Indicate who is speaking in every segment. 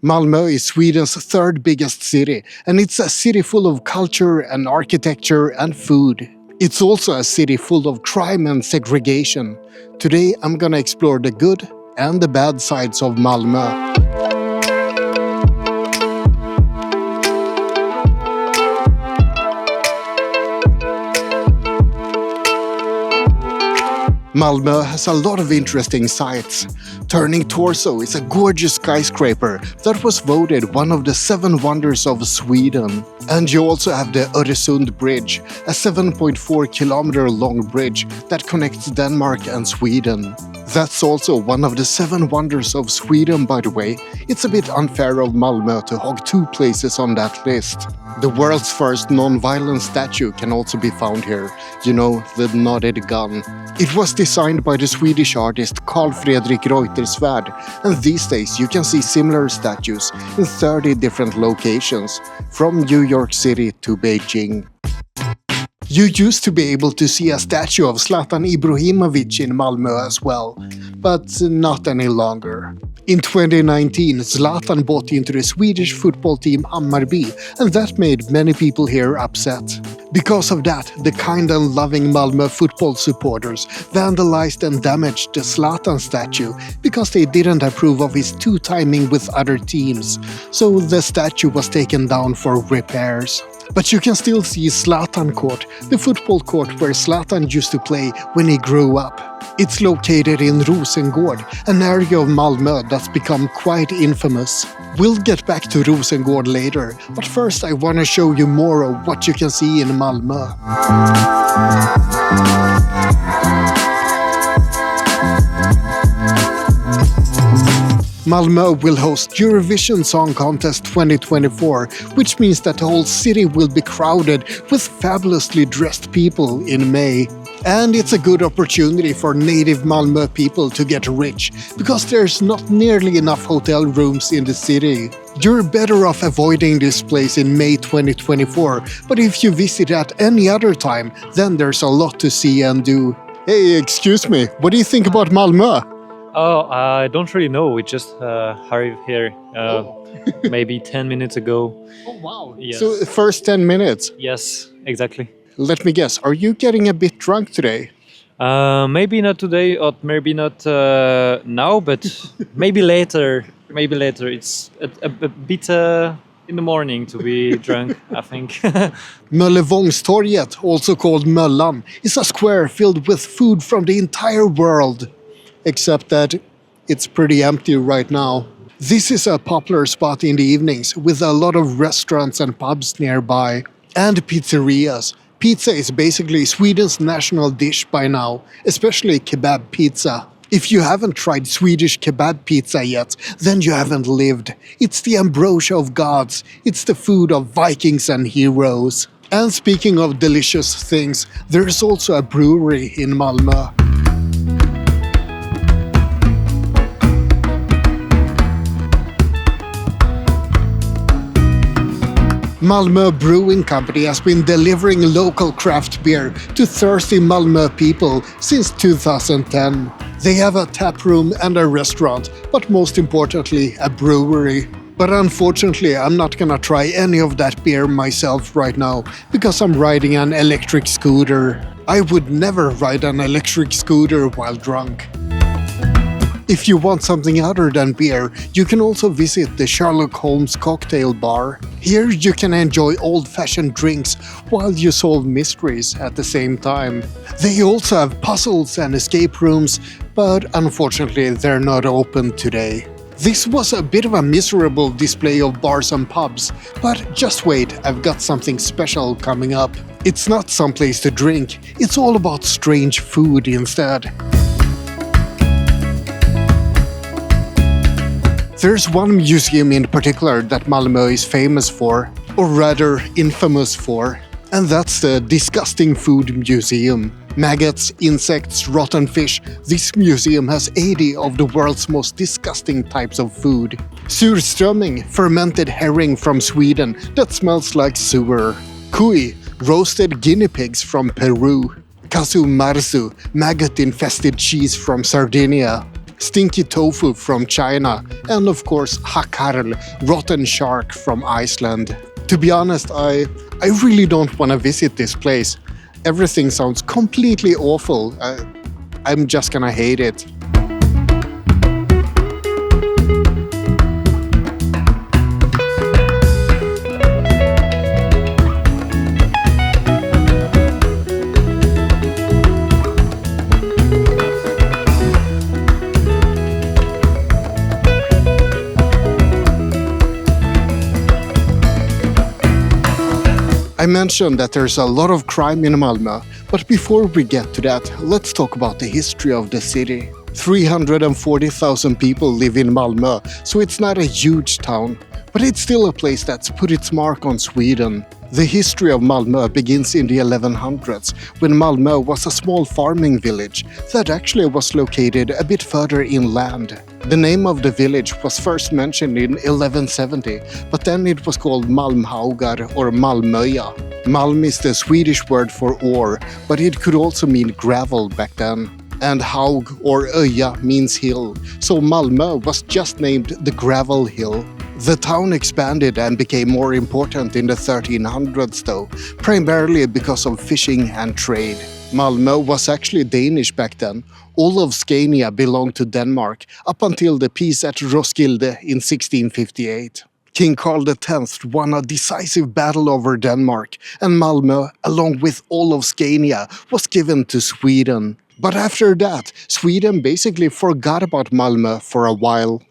Speaker 1: Malmö is Sweden's third biggest city, and it's a city full of culture and architecture and food. It's also a city full of crime and segregation. Today I'm gonna explore the good and the bad sides of Malmö. Malmö has a lot of interesting sights. Turning Torso is a gorgeous skyscraper that was voted one of the 7 wonders of Sweden. And you also have the Öresund Bridge, a 7.4-kilometer long bridge that connects Denmark and Sweden. That's also one of the 7 wonders of Sweden, by the way. It's a bit unfair of Malmö to hog 2 places on that list. The world's first non-violent statue can also be found here. You know, the knotted gun. It was designed by the Swedish artist Carl Fredrik Reuterswärd, and these days you can see similar statues in 30 different locations, from New York City to Beijing. You used to be able to see a statue of Zlatan Ibrahimovic in Malmö as well, but not any longer. In 2019, Zlatan bought into the Swedish football team Hammarby, and that made many people here upset. Because of that, the kind and loving Malmö football supporters vandalized and damaged the Zlatan statue because they didn't approve of his two-timing with other teams, so the statue was taken down for repairs. But you can still see Zlatan Court, the football court where Zlatan used to play when he grew up. It's located in Rosengård, an area of Malmö that's become quite infamous. We'll get back to Rosengård later, but first I want to show you more of what you can see in Malmö. Malmö will host Eurovision Song Contest 2024, which means that the whole city will be crowded with fabulously dressed people in May. And it's a good opportunity for native Malmö people to get rich, because there's not nearly enough hotel rooms in the city. You're better off avoiding this place in May 2024, but if you visit at any other time, then there's a lot to see and do. Hey, excuse me, what do you think about Malmö?
Speaker 2: Oh, I don't really know. We just arrived here maybe 10 minutes ago.
Speaker 1: Oh, wow.
Speaker 2: Yes.
Speaker 1: So the first 10 minutes?
Speaker 2: Yes, exactly.
Speaker 1: Let me guess, are you getting a bit drunk today?
Speaker 2: Maybe not today, or maybe not now, but maybe later. Maybe later. It's a bit in the morning to be drunk, I think.
Speaker 1: Möllevångstorget, also called Möllan, is a square filled with food from the entire world. Except that it's pretty empty right now. This is a popular spot in the evenings with a lot of restaurants and pubs nearby. And pizzerias. Pizza is basically Sweden's national dish by now, especially kebab pizza. If you haven't tried Swedish kebab pizza yet, then you haven't lived. It's the ambrosia of gods. It's the food of Vikings and heroes. And speaking of delicious things, there's also a brewery in Malmö. Malmö Brewing Company has been delivering local craft beer to thirsty Malmö people since 2010. They have a tap room and a restaurant, but most importantly, a brewery. But unfortunately, I'm not gonna try any of that beer myself right now, because I'm riding an electric scooter. I would never ride an electric scooter while drunk. If you want something other than beer, you can also visit the Sherlock Holmes cocktail bar. Here you can enjoy old-fashioned drinks while you solve mysteries at the same time. They also have puzzles and escape rooms, but unfortunately they're not open today. This was a bit of a miserable display of bars and pubs, but just wait, I've got something special coming up. It's not some place to drink, it's all about strange food instead. There's one museum in particular that Malmö is famous for, or rather infamous for, and that's the Disgusting Food Museum. Maggots, insects, rotten fish, this museum has 80 of the world's most disgusting types of food. Surströmming, fermented herring from Sweden that smells like sewer. Cuy, roasted guinea pigs from Peru. Casu marzu, maggot-infested cheese from Sardinia. stinky tofu from China, and of course hakarl, rotten shark from Iceland. To be honest, I really don't want to visit this place. Everything sounds completely awful. I'm just gonna hate it. I mentioned that there's a lot of crime in Malmö, but before we get to that, let's talk about the history of the city. 340,000 people live in Malmö, so it's not a huge town, but it's still a place that's put its mark on Sweden. The history of Malmö begins in the 1100s, when Malmö was a small farming village that actually was located a bit further inland. The name of the village was first mentioned in 1170, but then it was called Malmhaugar or Malmöja. Malm is the Swedish word for ore, but it could also mean gravel back then. And haug or öja means hill, so Malmö was just named the Gravel Hill. The town expanded and became more important in the 1300s though, primarily because of fishing and trade. Malmö was actually Danish back then. All of Scania belonged to Denmark up until the peace at Roskilde in 1658. King Carl X won a decisive battle over Denmark, and Malmö, along with all of Scania, was given to Sweden. But after that, Sweden basically forgot about Malmö for a while.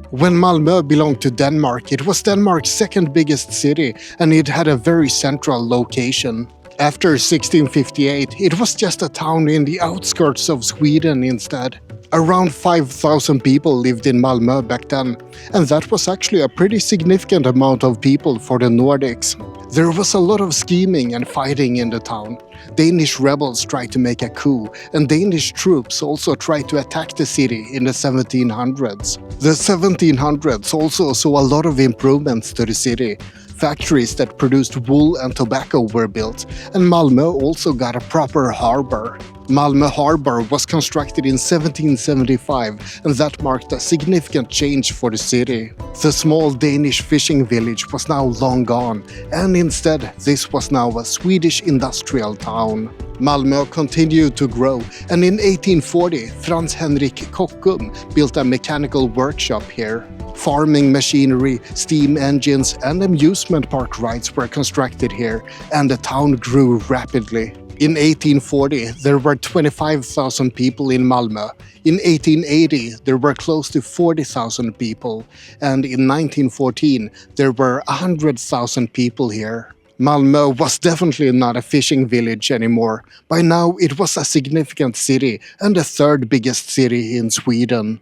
Speaker 1: When Malmö belonged to Denmark, it was Denmark's second biggest city, and it had a very central location. After 1658, it was just a town in the outskirts of Sweden instead. Around 5,000 people lived in Malmö back then, and that was actually a pretty significant amount of people for the Nordics. There was a lot of scheming and fighting in the town. Danish rebels tried to make a coup, and Danish troops also tried to attack the city in the 1700s. The 1700s also saw a lot of improvements to the city. Factories that produced wool and tobacco were built, and Malmö also got a proper harbor. Malmö Harbor was constructed in 1775, and that marked a significant change for the city. The small Danish fishing village was now long gone, and instead this was now a Swedish industrial town. Malmö continued to grow, and in 1840 Frans Henrik Kockum built a mechanical workshop here. Farming machinery, steam engines, and amusement park rides were constructed here, and the town grew rapidly. In 1840, there were 25,000 people in Malmö. In 1880, there were close to 40,000 people, and in 1914, there were 100,000 people here. Malmö was definitely not a fishing village anymore. By now, it was a significant city and the third biggest city in Sweden.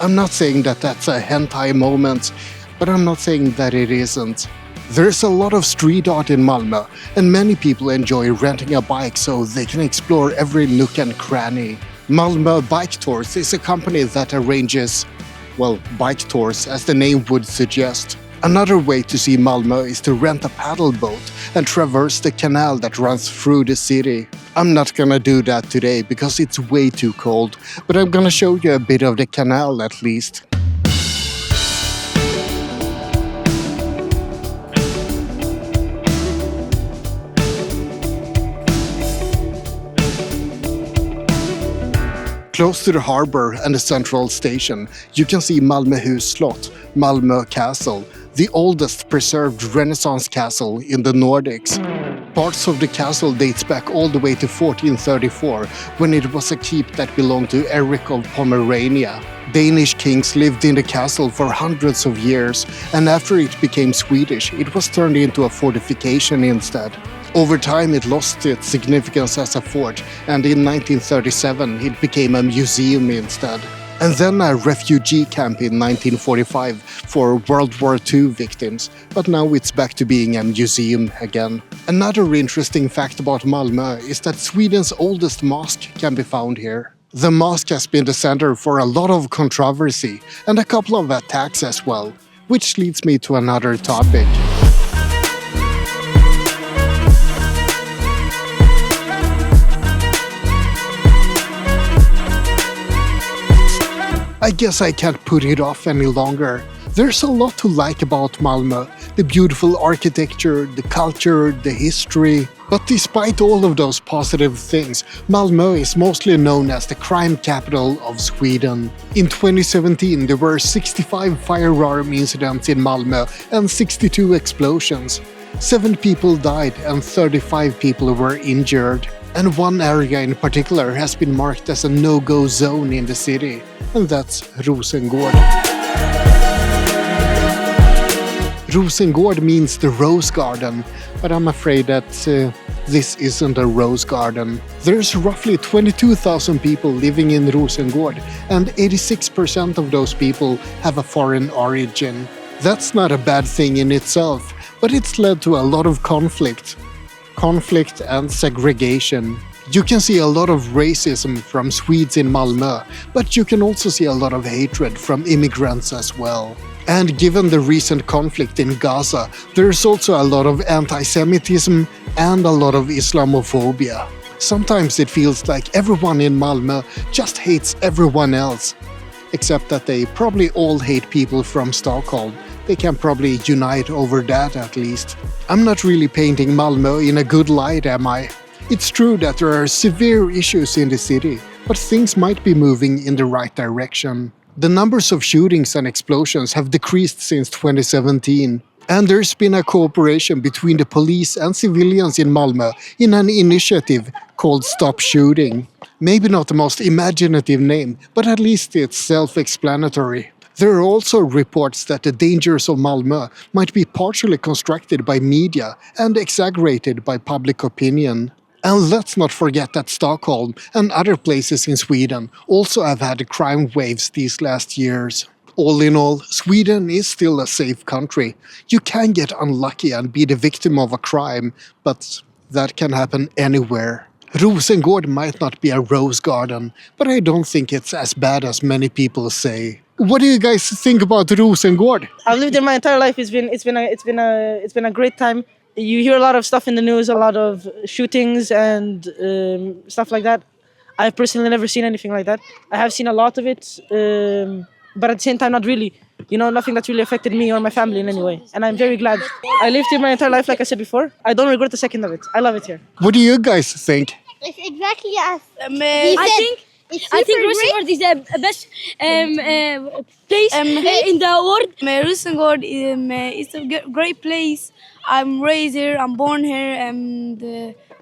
Speaker 1: I'm not saying that that's a hentai moment, but I'm not saying that it isn't. There's a lot of street art in Malmö, and many people enjoy renting a bike so they can explore every nook and cranny. Malmö Bike Tours is a company that arranges, well, bike tours as the name would suggest. Another way to see Malmö is to rent a paddle boat and traverse the canal that runs through the city. I'm not gonna do that today because it's way too cold, but I'm gonna show you a bit of the canal at least. Close to the harbor and the central station, you can see Malmöhus slott, Malmö Castle, the oldest preserved Renaissance castle in the Nordics. Parts of the castle dates back all the way to 1434, when it was a keep that belonged to Eric of Pomerania. Danish kings lived in the castle for hundreds of years, and after it became Swedish, it was turned into a fortification instead. Over time, it lost its significance as a fort, and in 1937, it became a museum instead. and then a refugee camp in 1945 for World War II victims, but now it's back to being a museum again. Another interesting fact about Malmö is that Sweden's oldest mosque can be found here. The mosque has been the center for a lot of controversy and a couple of attacks as well, which leads me to another topic. I guess I can't put it off any longer. There's a lot to like about Malmö. The beautiful architecture, the culture, the history. But despite all of those positive things, Malmö is mostly known as the crime capital of Sweden. In 2017, there were 65 firearm incidents in Malmö and 62 explosions. 7 people died and 35 people were injured. And one area in particular has been marked as a no-go zone in the city, and that's Rosengård. Rosengård means the rose garden, but I'm afraid that this isn't a rose garden. There's roughly 22,000 people living in Rosengård, and 86% of those people have a foreign origin. That's not a bad thing in itself, but it's led to a lot of conflict and segregation. You can see a lot of racism from Swedes in Malmö, but you can also see a lot of hatred from immigrants as well. And given the recent conflict in Gaza, there's also a lot of anti-Semitism and a lot of Islamophobia. Sometimes it feels like everyone in Malmö just hates everyone else, except that they probably all hate people from Stockholm. They can probably unite over that at least. I'm not really painting Malmö in a good light, am I? It's true that there are severe issues in the city, but things might be moving in the right direction. The numbers of shootings and explosions have decreased since 2017, and there's been a cooperation between the police and civilians in Malmö in an initiative called Stop Shooting. Maybe not the most imaginative name, but at least it's self-explanatory. There are also reports that the dangers of Malmö might be partially constructed by media and exaggerated by public opinion. And let's not forget that Stockholm and other places in Sweden also have had crime waves these last years. All in all, Sweden is still a safe country. You can get unlucky and be the victim of a crime, but that can happen anywhere. Rosengård might not be a rose garden, but I don't think it's as bad as many people say. What do you guys think about Rosengård?
Speaker 3: I've lived there my entire life. It's been a great time. You hear a lot of stuff in the news, a lot of shootings and stuff like that. I've personally never seen anything like that. I have seen a lot of it, but at the same time, not really. You know, nothing that really affected me or my family in any way. And I'm very glad. I lived here my entire life, like I said before. I don't regret a second of it. I love it here.
Speaker 1: What do you guys think?
Speaker 4: It's exactly as
Speaker 5: I think Rosengård is the best place in the world.
Speaker 6: Rosengård is a great place. I'm raised here, I'm born here, and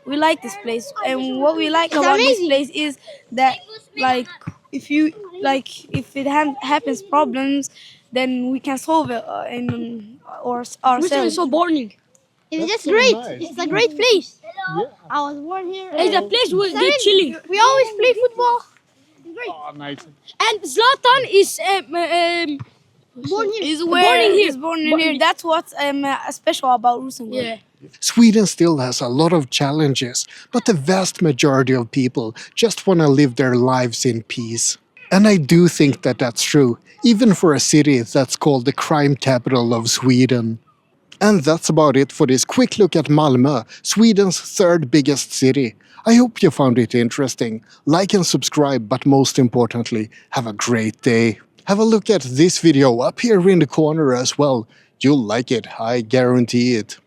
Speaker 6: we like this place. And what we like about this place is that, like, if it happens problems, then we can solve it ourselves.
Speaker 5: Rosengård is so boring.
Speaker 4: it's just great. Nice. It's a great place. Yeah. I was born here.
Speaker 5: It's a place where they're chilling.
Speaker 4: We always play football. It's great.
Speaker 1: Oh, nice.
Speaker 5: And Zlatan is
Speaker 4: Born here.
Speaker 6: He's born here. That's what's special about Rosengård.
Speaker 5: Yeah.
Speaker 1: Sweden still has a lot of challenges, but the vast majority of people just want to live their lives in peace. And I do think that that's true, even for a city that's called the crime capital of Sweden. And that's about it for this quick look at Malmö, Sweden's third biggest city. I hope you found it interesting. Like and subscribe, but most importantly, have a great day. Have a look at this video up here in the corner as well. You'll like it, I guarantee it.